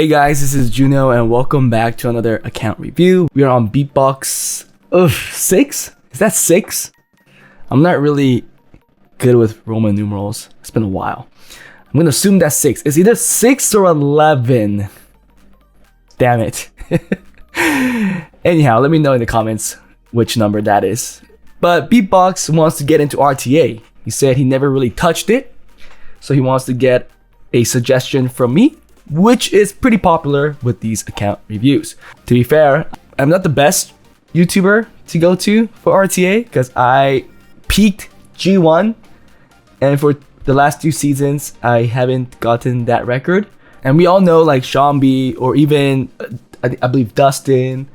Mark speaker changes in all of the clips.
Speaker 1: Hey guys, this is Juno and welcome back to another account review. We are on Beatbox 6? Is that 6? I'm not really good with Roman numerals. It's been a while. I'm gonna assume that's 6. It's either 6 or 11. Damn it. Anyhow, let me know in the comments which number that is. But Beatbox wants to get into RTA. He said he never really touched it, so he wants to get a suggestion from me, which is pretty popular with these account reviews. To be fair, I'm not the best YouTuber to go to for RTA because I peaked G1, and for the last 2 seasons I haven't gotten that record. And we all know like Sean B, or even I believe Dustin,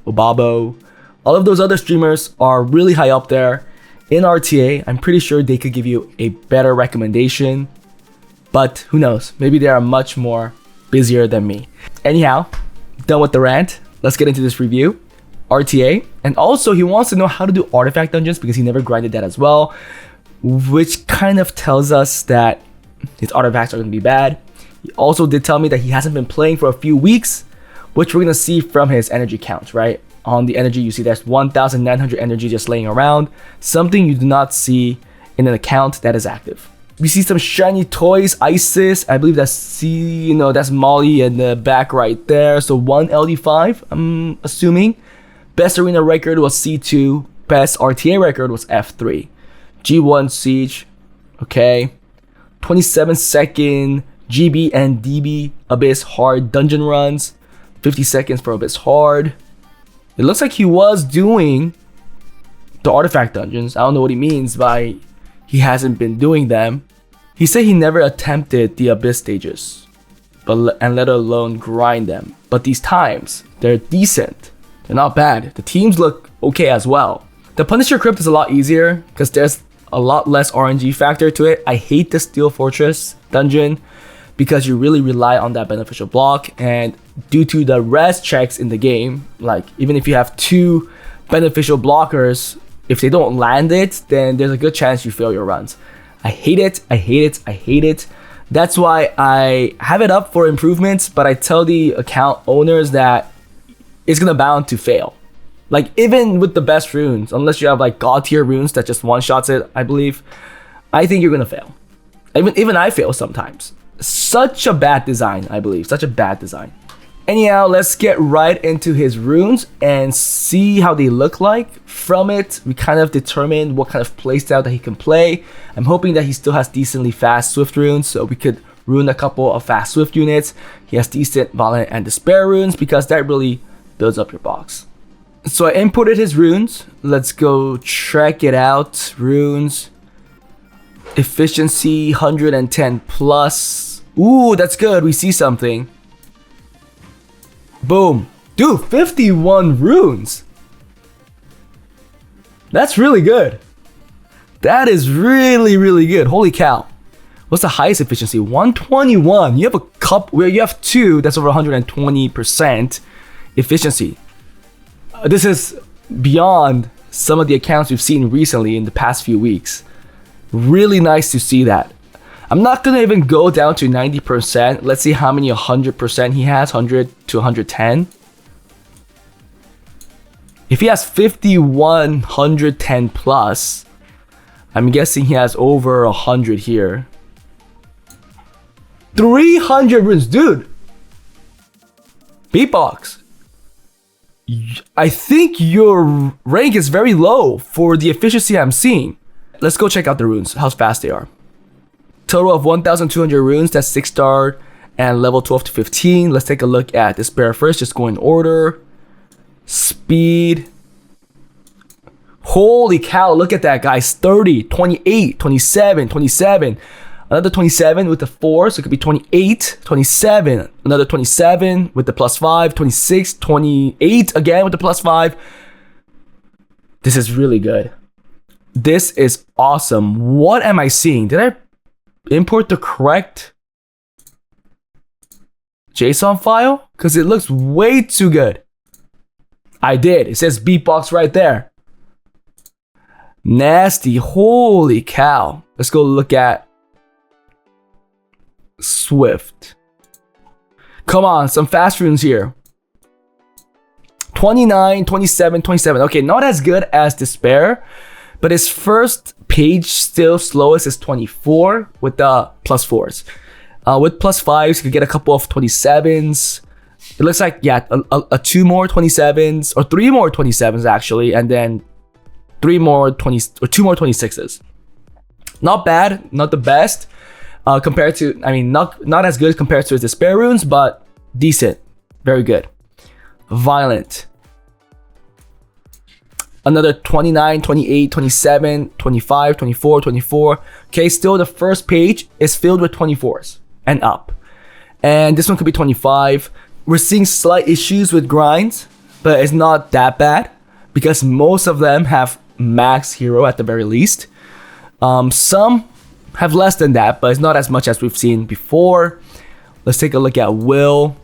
Speaker 1: Obabo, all of those other streamers are really high up there in RTA. I'm pretty sure they could give you a better recommendation, but who knows, maybe they are much more busier than me. Anyhow, done with the rant. Let's get into this review. RTA, and also he wants to know how to do artifact dungeons because he never grinded that as well, which kind of tells us that his artifacts are going to be bad. He also did tell me that he hasn't been playing for a few weeks, which we're going to see from his energy count, right? On the energy, you see there's 1,900 energy just laying around, something you do not see in an account that is active. We see some shiny toys, Isis. I believe that's that's Molly in the back right there. So 1 LD5, I'm assuming. Best arena record was C2. Best RTA record was F3. G1 Siege, okay. 27-second GB and DB Abyss Hard dungeon runs. 50 seconds for Abyss Hard. It looks like he was doing the artifact dungeons. I don't know what he means by he hasn't been doing them. He said he never attempted the Abyss stages, and let alone grind them. But these times, they're decent. They're not bad. The teams look okay as well. The Punisher Crypt is a lot easier because there's a lot less RNG factor to it. I hate the Steel Fortress dungeon because you really rely on that beneficial block, and due to the res checks in the game, like even if you have 2 beneficial blockers, if they don't land it, then there's a good chance you fail your runs. I hate it, I hate it, I hate it. That's why I have it up for improvements, but I tell the account owners that it's gonna bound to fail. Like even with the best runes, unless you have like god tier runes that just one-shots it, I believe, I think you're gonna fail. Even I fail sometimes. Such a bad design, I believe, such a bad design. Anyhow, let's get right into his runes and see how they look like. From it, we kind of determine what kind of playstyle that he can play. I'm hoping that he still has decently fast Swift runes, so we could rune a couple of fast Swift units. He has decent Violent and Despair runes because that really builds up your box. So I imported his runes. Let's go check it out. Runes. Efficiency 110 plus. Ooh, that's good. We see something. Boom. Dude, 51 runes. That's really good. That is really, really good. Holy cow. What's the highest efficiency? 121. You have a cup where you have 2 that's over 120% efficiency. This is beyond some of the accounts we've seen recently in the past few weeks. Really nice to see that. I'm not gonna even go down to 90%. Let's see how many 100% he has. 100 to 110. If he has 51 110 plus, I'm guessing he has over 100 here. 300 runes, dude. Beatbox, I think your rank is very low for the efficiency I'm seeing. Let's go check out the runes, how fast they are. Total of 1,200 runes, that's 6-star and level 12 to 15. Let's take a look at Despair first, just go in order. Speed. Holy cow, look at that, guys. 30, 28, 27, 27. Another 27 with the 4, so it could be 28, 27. Another 27 with the +5, 26, 28 again with the +5. This is really good. This is awesome. What am I seeing? Did I import the correct JSON file? Because it looks way too good. I did. It says Beatbox right there. Nasty. Holy cow. Let's go look at Swift. Come on, some fast runes here. 29, 27, 27. Okay, not as good as Despair, but his first page still slowest is 24 with the +4s. With +5s, you could get a couple of 27s. It looks like, yeah, a 2 more 27s, or 3 more 27s actually, and then 3 more 20s, or 2 more 26s. Not bad, not the best. Compared to, I mean, not as good compared to his Despair runes, but decent, very good. Violent. Another 29, 28, 27, 25, 24, 24. Okay, still the first page is filled with 24s and up. And this one could be 25. We're seeing slight issues with grinds, but it's not that bad because most of them have max hero at the very least. Some have less than that, but it's not as much as we've seen before. Let's take a look at Will.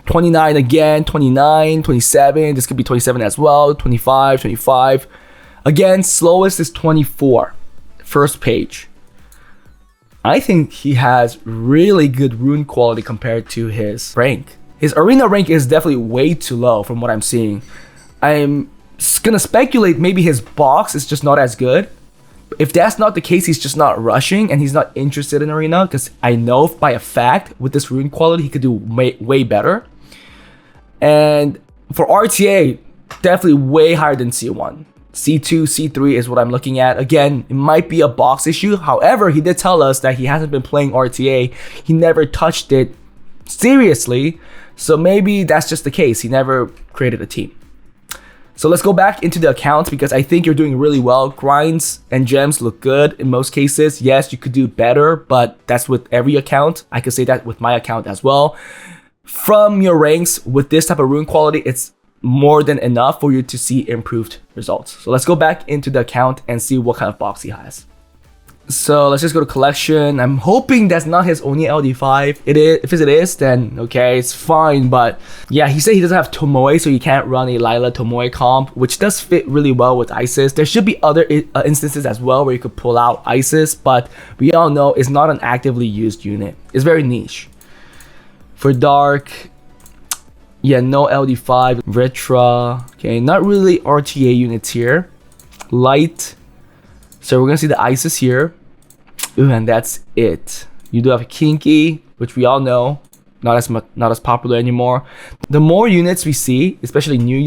Speaker 1: 29 again, 29, 27. This could be 27 as well. 25, 25. Again, slowest is 24. First page. I think he has really good rune quality compared to his rank. His arena rank is definitely way too low from what I'm seeing. I'm gonna speculate maybe his box is just not as good. If that's not the case, he's just not rushing and he's not interested in arena, because I know by a fact with this rune quality he could do way better. And for RTA, definitely way higher than C1. C2, C3 is what I'm looking at. Again, it might be a box issue. However, he did tell us that he hasn't been playing RTA. He never touched it seriously. So maybe that's just the case. He never created a team. So let's go back into the accounts because I think you're doing really well. Grinds and gems look good in most cases. Yes, you could do better, but that's with every account. I could say that with my account as well. From your ranks with this type of rune quality, it's more than enough for you to see improved results. So let's go back into the account and see what kind of box he has. So let's just go to collection. I'm hoping that's not his only LD5. It is. If it is, then okay, it's fine. But yeah, he said he doesn't have Tomoe, so you can't run a Lila Tomoe comp, which does fit really well with Isis. There should be other instances as well where you could pull out Isis, but we all know it's not an actively used unit. It's very niche. For Dark, yeah, no LD5. Retra, okay, not really RTA units here. Light, so we're gonna see the Isis here. Ooh, and that's it. You do have a Kinky, which we all know, not as popular anymore. The more units we see, especially new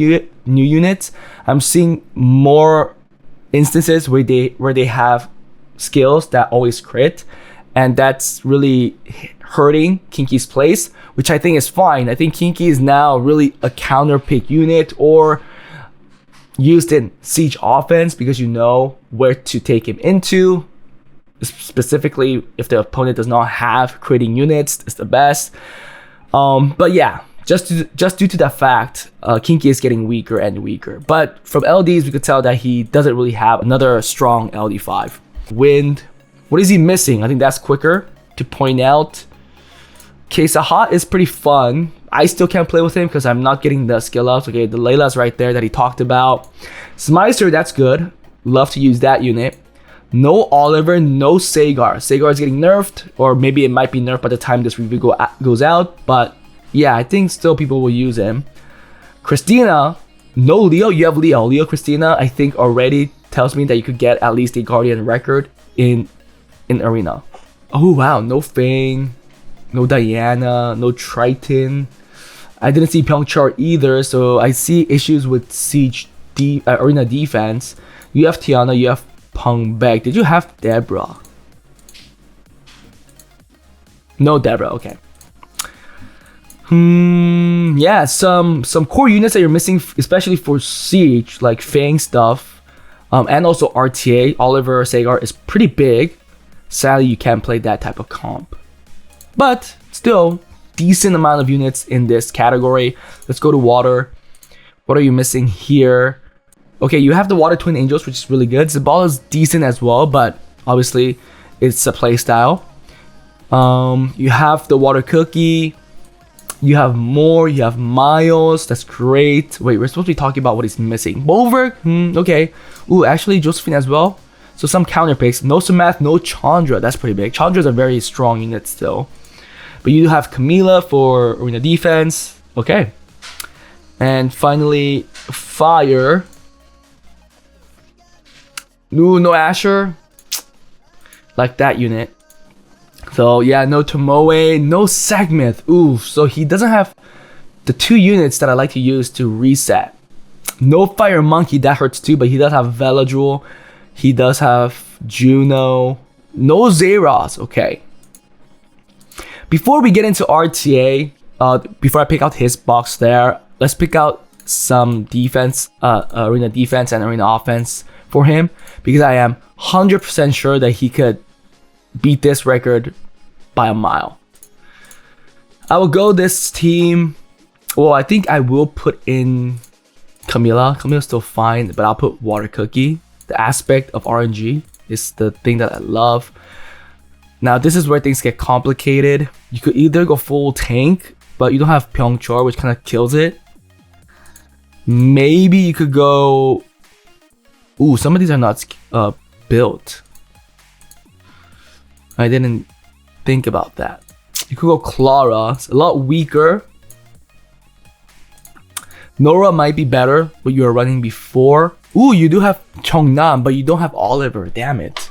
Speaker 1: units, I'm seeing more instances where they have skills that always crit, and that's really hurting Kinky's place, which I think is fine. I think Kinky is now really a counter pick unit or used in siege offense because you know where to take him into. Specifically, if the opponent does not have critting units, it's the best. But yeah, just due to that fact, Kinky is getting weaker and weaker. But from LDs, we could tell that he doesn't really have another strong LD5. Wind, what is he missing? I think that's quicker to point out. Okay, Sahat is pretty fun. I still can't play with him because I'm not getting the skill ups. Okay, the Layla's right there that he talked about. Smeister, that's good. Love to use that unit. No Oliver, no Sagar. Sagar is getting nerfed, or maybe it might be nerfed by the time this review goes out. But yeah, I think still people will use him. Christina, no Leo. You have Leo. Leo Christina, I think already tells me that you could get at least a Guardian record in Arena. Oh wow, no Fang. No Diana, no Triton. I didn't see Pyeongchar either, so I see issues with Siege Arena defense. You have Tiana, you have Pengbaek. Did you have Deborah? No Deborah, okay. Yeah, some core units that you're missing, especially for Siege, like Fang stuff, and also RTA. Oliver Sagar is pretty big. Sadly, you can't play that type of comp. But still, decent amount of units in this category. Let's go to water. What are you missing here? Okay, you have the Water Twin Angels, which is really good. Zabala is decent as well, but obviously it's a playstyle. You have the Water Cookie. You have more. You have Miles. That's great. Wait, we're supposed to be talking about what he's missing. Bolverk? Okay. Ooh, actually Josephine as well. So some counter picks. No Samath, no Chandra. That's pretty big. Chandra's a very strong unit still. But you do have Camila for arena defense. Okay. And finally, fire. Ooh, no Asher. Like that unit. So yeah, no Tomoe, no Sagmith. Ooh, so he doesn't have the 2 units that I like to use to reset. No Fire Monkey, that hurts too, but he does have Veladrul. He does have Juno. No Zeros, okay. Before we get into RTA, before I pick out his box there, let's pick out some defense, arena defense and arena offense for him, because I am 100% sure that he could beat this record by a mile. I will go this team. Well, I think I will put in Camila. Camila's still fine, but I'll put Water Cookie. The aspect of RNG is the thing that I love. Now, this is where things get complicated. You could either go full tank, but you don't have Pyeongchor, which kind of kills it. Maybe you could go... Ooh, some of these are not built. I didn't think about that. You could go Clara. It's a lot weaker. Nora might be better, what you were running before. Ooh, you do have Cheongnam, but you don't have Oliver. Damn it.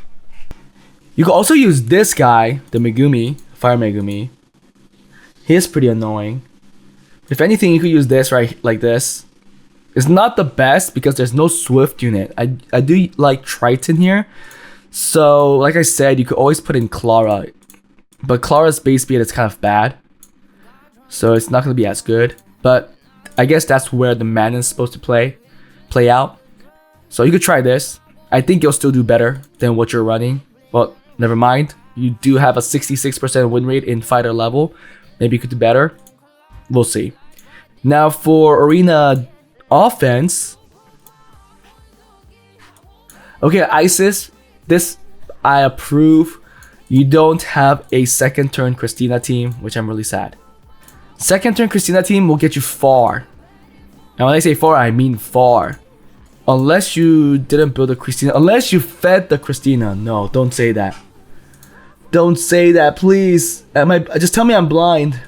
Speaker 1: You could also use this guy, the Megumi, Fire Megumi. He is pretty annoying. If anything, you could use this right like this. It's not the best because there's no Swift unit. I do like Triton here. So, like I said, you could always put in Clara. But Clara's base speed is kind of bad. So it's not going to be as good. But I guess that's where the mana is supposed to play out. So you could try this. I think you'll still do better than what you're running. Well, never mind. You do have a 66% win rate in fighter level. Maybe you could do better. We'll see. Now for arena offense. Okay, Isis. This I approve. You don't have a second turn Christina team, which I'm really sad. Second turn Christina team will get you far. And when I say far, I mean far. Unless you didn't build a Christina. Unless you fed the Christina. No, don't say that. Don't say that, please. Just tell me I'm blind.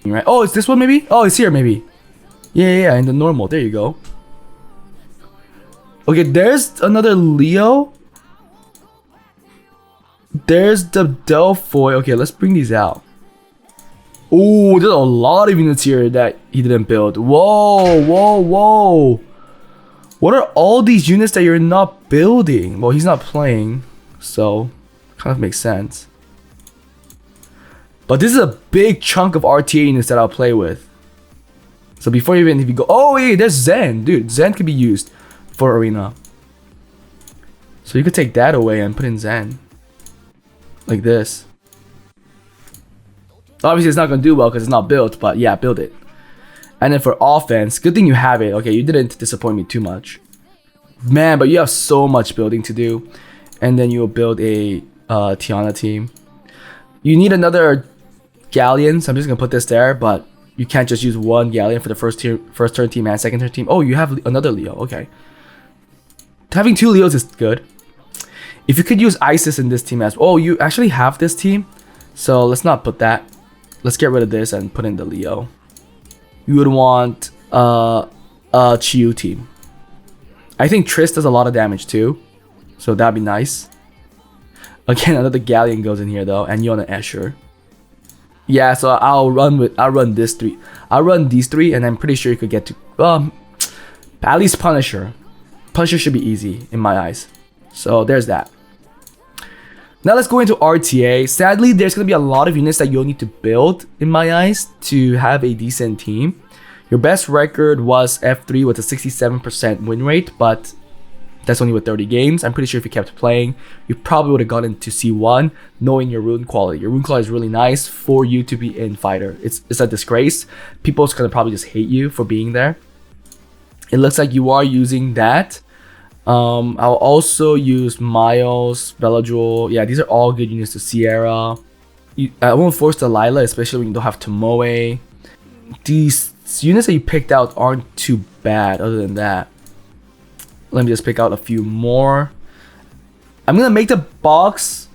Speaker 1: Right? Oh, it's this one maybe? Oh, it's here maybe. Yeah, in the normal. There you go. Okay, there's another Leo. There's the Delphoid. Okay, let's bring these out. Oh, there's a lot of units here that he didn't build. Whoa. What are all these units that you're not building? Well, he's not playing, so kind of makes sense. But this is a big chunk of RTA units that I'll play with. So before if you go, oh yeah, there's Zen. Dude, Zen could be used for arena. So you could take that away and put in Zen. Like this. Obviously, it's not going to do well because it's not built, but yeah, build it. And then for offense, good thing you have it. Okay, you didn't disappoint me too much. Man, but you have so much building to do. And then you'll build a Tiana team. You need another Galleon, so I'm just going to put this there, but you can't just use one Galleon for the first turn team and second turn team. Oh, you have another Leo, okay. Having 2 Leos is good. If you could use Isis in this team as well. Oh, you actually have this team. So let's not put that. Let's get rid of this and put in the Leo. You would want a Chiyu team. I think Triss does a lot of damage too. So that'd be nice. Again, another Galleon goes in here though. And Yona Escher. Yeah, so I'll run these 3. I'll run these 3 and I'm pretty sure you could get to at least Punisher. Punisher should be easy in my eyes. So there's that. Now let's go into RTA. Sadly, there's going to be a lot of units that you'll need to build, in my eyes, to have a decent team. Your best record was F3 with a 67% win rate, but that's only with 30 games. I'm pretty sure if you kept playing, you probably would have gotten to C1, knowing your rune quality. Your rune quality is really nice for you to be in fighter. It's a disgrace. People's going to probably just hate you for being there. It looks like you are using that. I'll also use Miles, Veladrul. Yeah, these are all good units to Sierra. I won't force Delilah, especially when you don't have Tomoe. These units that you picked out aren't too bad other than that. Let me just pick out a few more. I'm going to make the box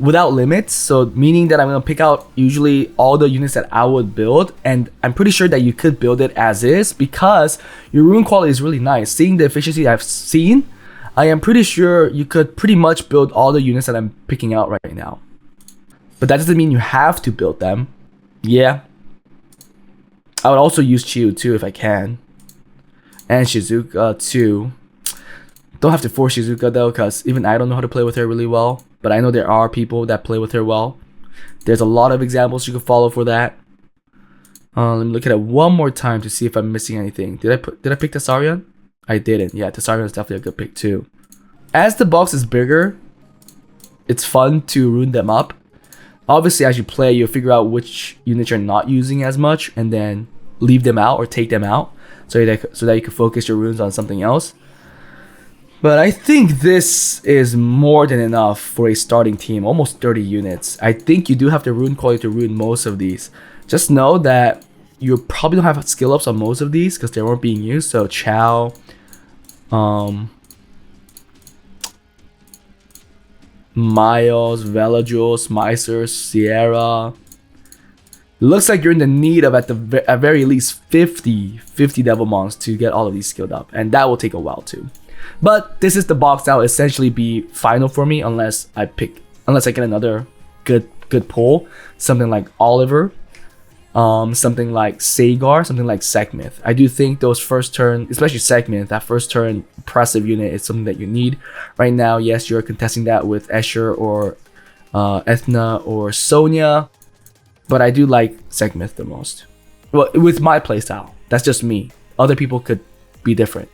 Speaker 1: without limits, so meaning that I'm gonna pick out usually all the units that I would build, and I'm pretty sure that you could build it as is because your rune quality is really nice. Seeing the efficiency I've seen, I am pretty sure you could pretty much build all the units that I'm picking out right now. But that doesn't mean you have to build them. Yeah. I would also use Chiyu too if I can. And Shizuka too. Don't have to force Shizuka though, because even I don't know how to play with her really well. But I know there are people that play with her well. There's a lot of examples you can follow for that. Let me look at it one more time to see if I'm missing anything. Did I pick Tessarion? I didn't. Yeah, Tessarion is definitely a good pick too. As the box is bigger, it's fun to rune them up. Obviously, as you play, you'll figure out which units you're not using as much and then leave them out or take them out so that you can focus your runes on something else. But I think this is more than enough for a starting team, almost 30 units. I think you do have the rune quality to rune most of these. Just know that you probably don't have skill ups on most of these because they weren't being used. So Chao, Miles, Velajos, Meiser, Sierra. Looks like you're in the need of at very least 50 Devil Monks to get all of these skilled up, and that will take a while too. But this is the box that will essentially be final for me unless I get another good pull, something like Oliver, something like Sagar, something like Sekhmet. I do think those first turn, especially Sekhmet, that first turn impressive unit is something that you need right now. Yes, you're contesting that with Escher or Ethna or Sonya, but I do like Sekhmet the most. Well, with my playstyle, that's just me. Other people could be different.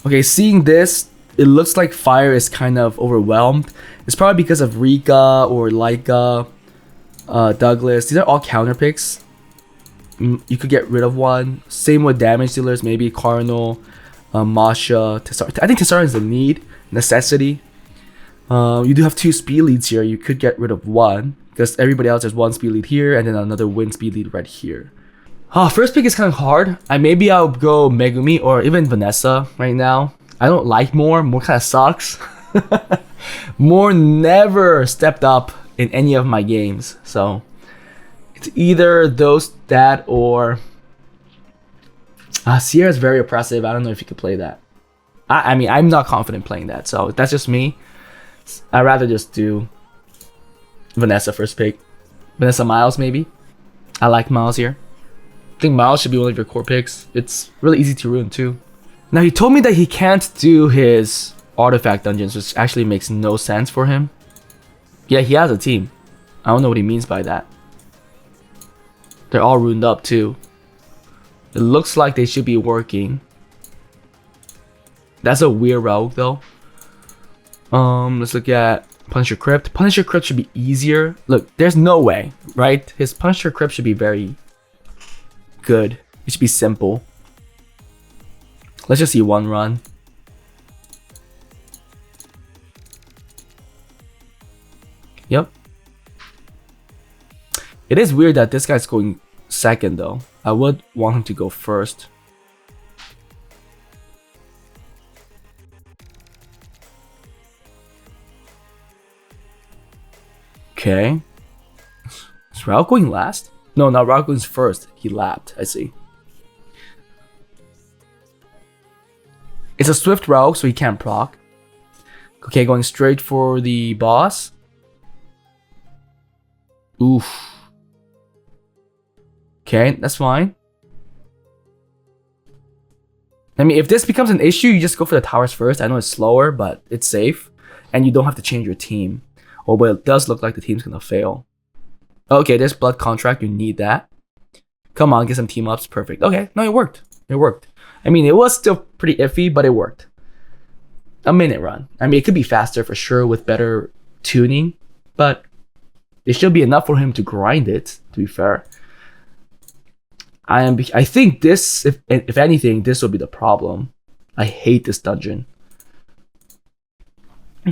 Speaker 1: Okay, seeing this, it looks like Fire is kind of overwhelmed. It's probably because of Rika or Laika, Douglas. These are all counter picks. You could get rid of one. Same with damage dealers, maybe Cardinal, Masha, Tessar. I think Tessar is a necessity. You do have 2 speed leads here. You could get rid of one because everybody else has 1 speed lead here and then another wind speed lead right here. First pick is kind of hard. Maybe I'll go Megumi or even Vanessa right now. I don't like Moore. Moore kind of sucks. Moore never stepped up in any of my games. So it's either that or Sierra's very oppressive. I don't know if you could play that. I mean, I'm not confident playing that. So that's just me. I'd rather just do Vanessa first pick. Vanessa Miles maybe. I like Miles here. I think Miles should be one of your core picks. It's really easy to rune too. Now he told me that he can't do his artifact dungeons, which actually makes no sense for him. Yeah, he has a team. I don't know what he means by that. They're all runed up too. It looks like they should be working. That's a weird route though. Let's look at Punisher Crypt. Punisher Crypt should be easier. Look, there's no way, right? His Punisher Crypt should be very good. It should be simple. Let's just see one run. Yep. It is weird that this guy's going second though. I would want him to go first. Okay. Is Raul going last? No, not Raul goes first. He lapped. I see. It's a swift route, so he can't proc. Okay, going straight for the boss. Oof. Okay, that's fine. I mean, if this becomes an issue, you just go for the towers first. I know it's slower, but it's safe. And you don't have to change your team. Oh, but it does look like the team's gonna fail. Okay, there's Blood Contract. You need that. Come on, get some team ups. Perfect. Okay, no, it worked. It worked. I mean, it was still pretty iffy, but it worked. A minute run. I mean, it could be faster for sure with better tuning, but it should be enough for him to grind it, to be fair. I think this, if anything, this will be the problem. I hate this dungeon.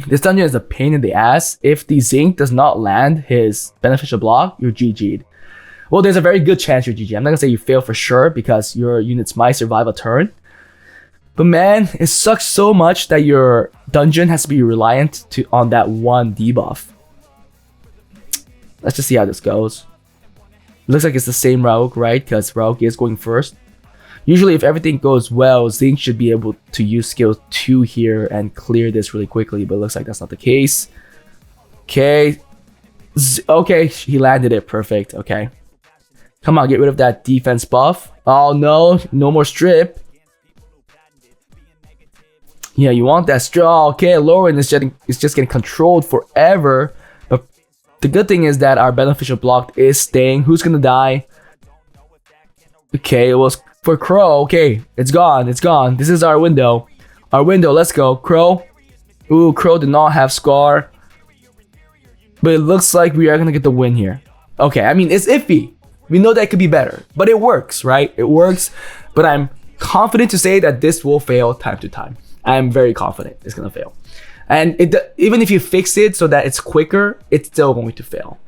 Speaker 1: This dungeon is a pain in the ass. If the Zinc does not land his beneficial block, you're GG'd. Well, there's a very good chance you're GG. I'm not gonna say you fail for sure because your units might survive a turn. But man, it sucks so much that your dungeon has to be reliant on that one debuff. Let's just see how this goes. Looks like it's the same Rauk, right? Because Rauk is going first. Usually if everything goes well, Zing should be able to use skill 2 here and clear this really quickly, but it looks like that's not the case. Okay. Okay, he landed it. Perfect. Okay. Come on, get rid of that defense buff. Oh no, no more strip. Yeah, you want that strip. Oh, okay, Lauren is just getting controlled forever. But the good thing is that our beneficial block is staying. Who's gonna die? Okay, it was for Crow. Okay, it's gone. It's gone. This is our window. Our window. Let's go, Crow. Ooh, Crow did not have Scar. But it looks like we are gonna get the win here. Okay, I mean, it's iffy. We know that it could be better, but it works, right? It works. But I'm confident to say that this will fail time to time. I'm very confident it's gonna fail. And even if you fix it so that it's quicker, it's still going to fail.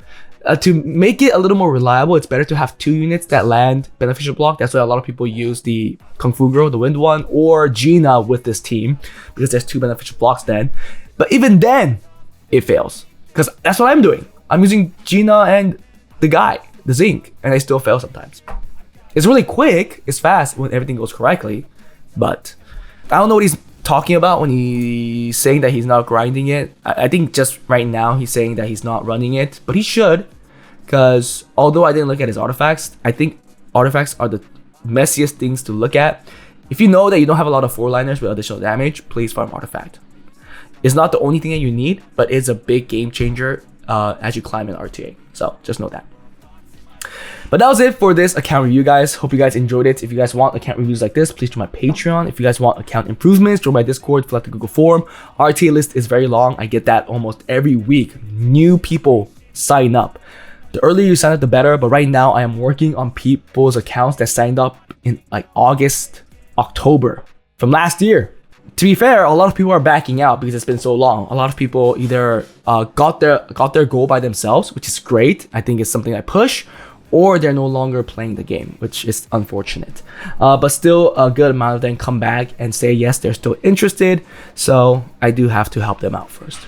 Speaker 1: To make it a little more reliable, it's better to have 2 units that land beneficial block. That's why a lot of people use the Kung Fu Girl, the Wind one, or Gina with this team, because there's 2 beneficial blocks then. But even then, it fails. Because that's what I'm doing. I'm using Gina and the guy, the Zinc, and I still fail sometimes. It's really quick, it's fast when everything goes correctly, but I don't know what he's talking about when he's saying that he's not grinding it. I think just right now he's saying that he's not running it, but he should, because although I didn't look at his artifacts, I think artifacts are the messiest things to look at. If you know that you don't have a lot of 4-liners with additional damage, please farm artifact. It's not the only thing that you need, but it's a big game changer as you climb in RTA. So just know that. But that was it for this account review, guys. Hope you guys enjoyed it. If you guys want account reviews like this, please join my Patreon. If you guys want account improvements, join my Discord, fill out the Google form. RTA list is very long. I get that almost every week. New people sign up. The earlier you sign up, the better. But right now, I am working on people's accounts that signed up in like August, October from last year. To be fair, a lot of people are backing out because it's been so long. A lot of people either got their goal by themselves, which is great. I think it's something I push, or they're no longer playing the game, which is unfortunate. But still, a good amount of them come back and say yes, they're still interested. So I do have to help them out first.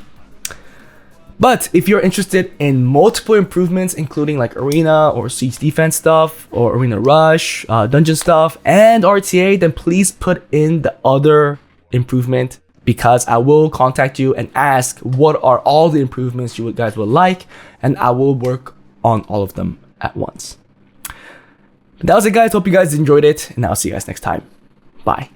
Speaker 1: But if you're interested in multiple improvements, including like Arena or Siege Defense stuff, or Arena Rush, Dungeon stuff, and RTA, then please put in the other improvement, because I will contact you and ask what are all the improvements you guys would like, and I will work on all of them at once. That was it, guys. Hope you guys enjoyed it, and I'll see you guys next time. Bye.